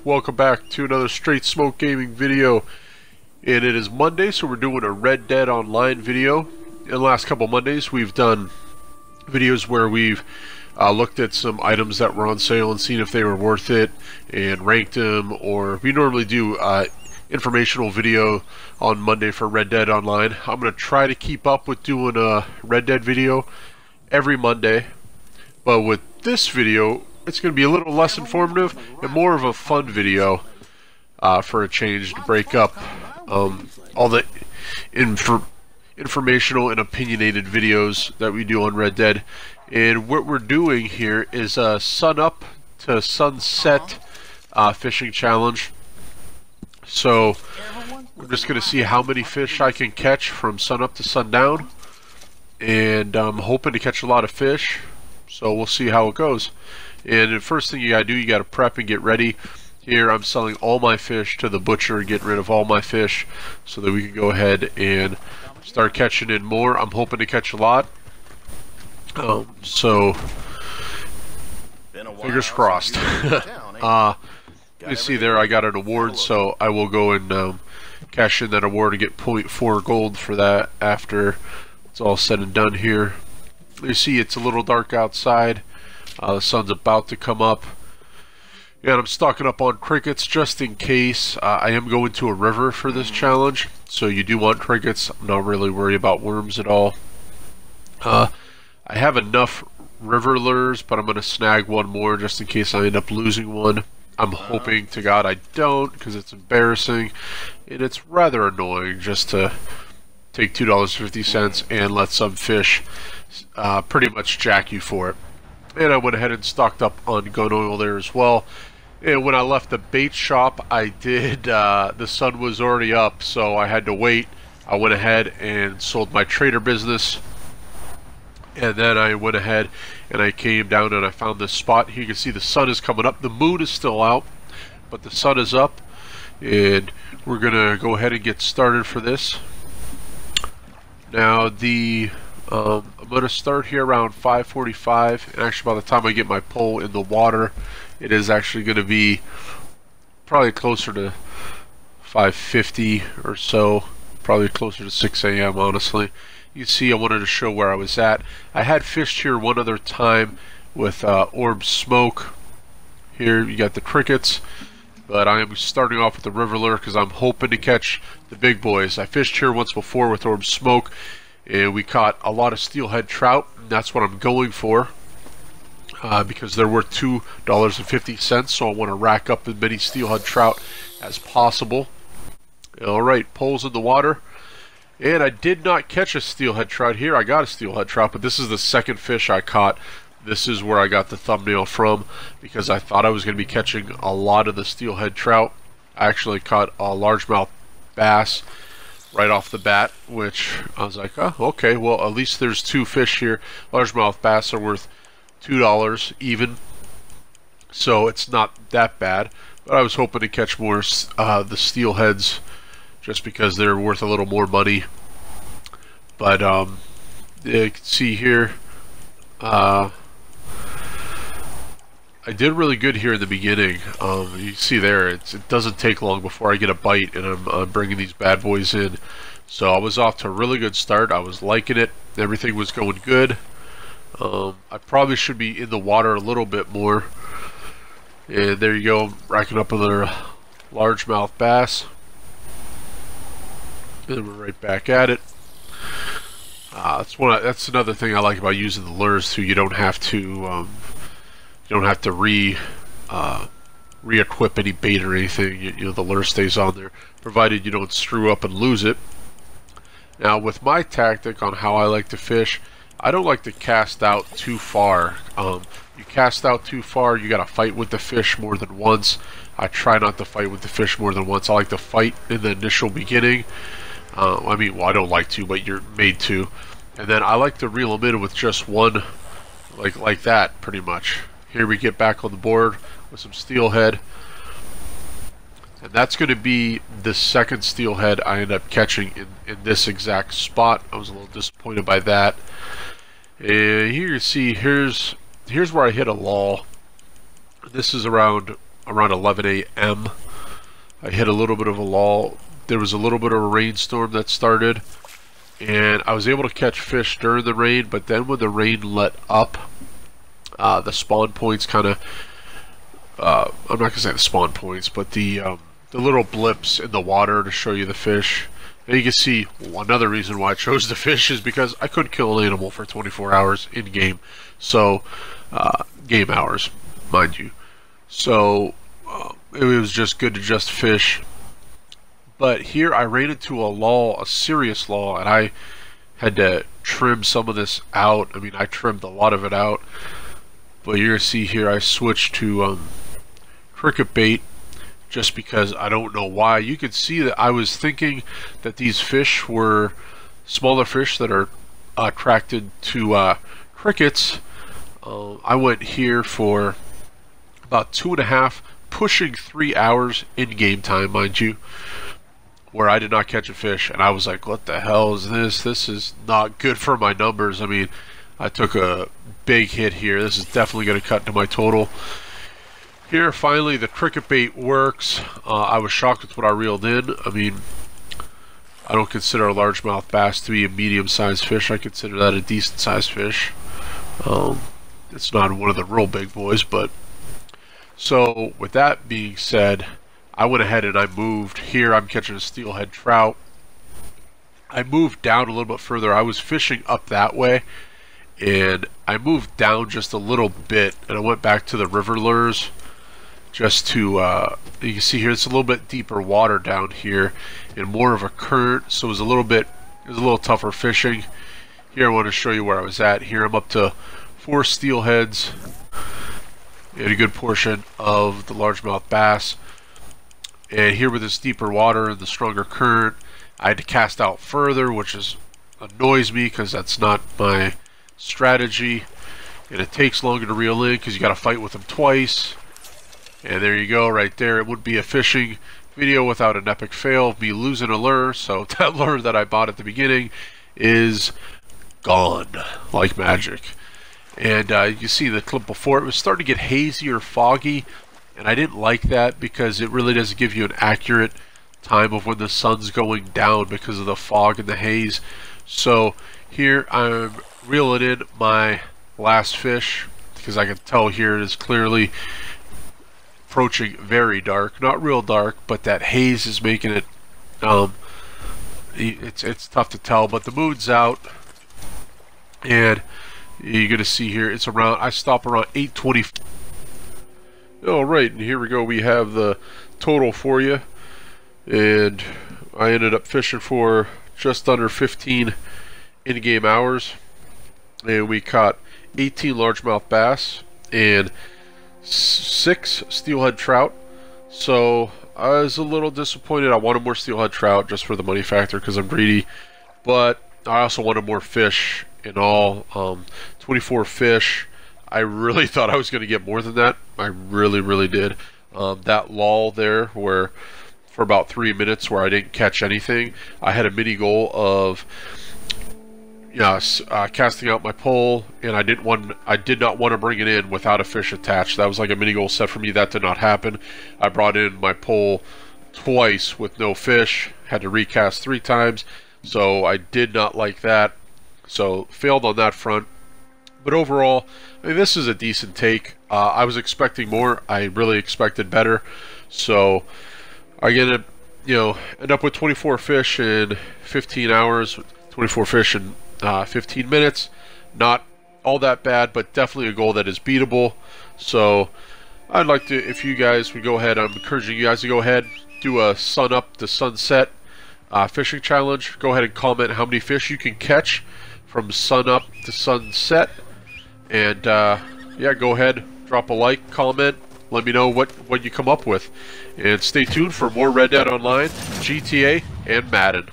welcome back to another Straight Smoke Gaming video. And it is Monday, so we're doing a Red Dead Online video. In the last couple Mondays we've done videos where we've looked at some items that were on sale and seen if they were worth it and ranked them, or we normally do informational video on Monday for Red Dead Online. I'm going to try to keep up with doing a Red Dead video every Monday, but with this video it's going to be a little less informative and more of a fun video for a change, to break up all the informational and opinionated videos that we do on Red Dead. And what we're doing here is a sun up to sunset fishing challenge. So we're just going to see how many fish I can catch from sun up to sundown, and I'm hoping to catch a lot of fish, so we'll see how it goes. And the first thing you gotta do, you gotta prep and get ready. Here I'm selling all my fish to the butcher and getting rid of all my fish so that we can go ahead and start catching in more. I'm hoping to catch a lot. So fingers crossed. You see there I got an award, so I will go and cash in that award and get 0.4 gold for that after it's all said and done here. You see it's a little dark outside. The sun's about to come up, and I'm stocking up on crickets just in case. I am going to a river for this challenge, so you do want crickets. I'm not really worried about worms at all. I have enough river lures, but I'm going to snag one more just in case I end up losing one. I'm hoping to God I don't, because it's embarrassing and it's rather annoying just to take $2.50 and let some fish pretty much jack you for it. And I went ahead and stocked up on gun oil there as well. And when I left the bait shop, I did, the sun was already up, so I had to wait. I went ahead and sold my trader business. And then I went ahead and I came down and I found this spot. Here you can see the sun is coming up. The moon is still out, but the sun is up. And we're going to go ahead and get started for this. Now I'm going to start here around 5:45, and actually by the time I get my pole in the water, it is actually going to be probably closer to 5:50 or so, probably closer to 6 a.m. honestly. You see, I wanted to show where I was at. I had fished here one other time with orb smoke. Here you got the crickets, but I am starting off with the river lure because I'm hoping to catch the big boys. I fished here once before with orb smoke, and we caught a lot of steelhead trout, and that's what I'm going for because they're worth $2.50, so I want to rack up as many steelhead trout as possible. Alright, poles in the water, and I did not catch a steelhead trout here. I got a steelhead trout, but this is the second fish I caught. This is where I got the thumbnail from, because I thought I was going to be catching a lot of the steelhead trout. I actually caught a largemouth bass right off the bat, which I was like, oh, okay, well, at least there's two fish here. Largemouth bass are worth $2 even, so it's not that bad. But I was hoping to catch more the steelheads, just because they're worth a little more money. But you can see here, I did really good here in the beginning. You see there, it doesn't take long before I get a bite, and I'm bringing these bad boys in. So I was off to a really good start. I was liking it. Everything was going good. I probably should be in the water a little bit more. And there you go, I'm racking up another largemouth bass. And we're right back at it. That's another thing I like about using the lures too. You don't have to re-equip any bait or anything. You know, the lure stays on there, provided you don't screw up and lose it. Now, with my tactic on how I like to fish, I don't like to cast out too far. You cast out too far, you gotta fight with the fish more than once. I try not to fight with the fish more than once. I like to fight in the initial beginning. I mean, well, I don't like to, but you're made to. And then I like to reel them in with just one, like that, pretty much. Here we get back on the board with some steelhead. And that's going to be the second steelhead I end up catching in this exact spot. I was a little disappointed by that. And here you see, here's where I hit a lull. This is around around 11 a.m. I hit a little bit of a lull. There was a little bit of a rainstorm that started, and I was able to catch fish during the rain, but then when the rain let up, the spawn points kind of, I'm not going to say the spawn points, but the little blips in the water to show you the fish. And you can see another reason why I chose the fish is because I couldn't kill an animal for 24 hours in game. So, game hours, mind you. So, it was just good to just fish. But here I ran into a lull, a serious lull, and I had to trim some of this out. I mean, I trimmed a lot of it out. But you're going to see here I switched to cricket bait. Just because I don't know why. You can see that I was thinking that these fish were smaller fish that are attracted to crickets. I went here for about 2.5, pushing 3 hours in game time, mind you, where I did not catch a fish, and I was like, what the hell is this? This is not good for my numbers. I mean, I took a big hit here. This is definitely going to cut into my total. Here, finally, the cricket bait works. I was shocked with what I reeled in. I mean, I don't consider a largemouth bass to be a medium-sized fish. I consider that a decent-sized fish. It's not one of the real big boys, but... So, with that being said, I went ahead and I moved. Here, I'm catching a steelhead trout. I moved down a little bit further. I was fishing up that way, and I moved down just a little bit, and I went back to the river lures. Just to, you can see here, it's a little bit deeper water down here and more of a current, so it was a little tougher fishing. Here I want to show you where I was at. Here I'm up to 4 steelheads and a good portion of the largemouth bass. And here with this deeper water and the stronger current, I had to cast out further, which annoys me because that's not my strategy. And it takes longer to reel in because you got to fight with them twice. And there you go, right there. It wouldn't be a fishing video without an epic fail of me losing a lure. So that lure that I bought at the beginning is gone like magic. And you see the clip before, it was starting to get hazy or foggy. And I didn't like that because it really doesn't give you an accurate time of when the sun's going down because of the fog and the haze. So here I'm reeling in my last fish because I can tell here it is clearly approaching very dark, not real dark, but that haze is making it it's tough to tell. But the moon's out, and you're gonna see here it's around, I stop around 8:20. All right, and here we go. We have the total for you, and I ended up fishing for just under 15 in-game hours, and we caught 18 largemouth bass and 6 steelhead trout. So I was a little disappointed. I wanted more steelhead trout just for the money factor because I'm greedy, but I also wanted more fish in all. 24 fish. I really thought I was going to get more than that. I really did. That lull there where for about 3 minutes where I didn't catch anything, I had a mini goal of casting out my pole, and I did not want to bring it in without a fish attached. That was like a mini goal set for me. That did not happen. I brought in my pole twice with no fish, had to recast 3 times, so I did not like that. So failed on that front. But overall, I mean, this is a decent take. I was expecting more. I really expected better. So I end up with 24 fish in 15 hours, 24 fish in 15 minutes. Not all that bad, but definitely a goal that is beatable. So I'd like to, if you guys would go ahead, I'm encouraging you guys to go ahead, do a sun up to sunset fishing challenge. Go ahead and comment how many fish you can catch from sun up to sunset. And yeah, go ahead, drop a like, comment, let me know what you come up with. And stay tuned for more Red Dead Online, GTA, and Madden.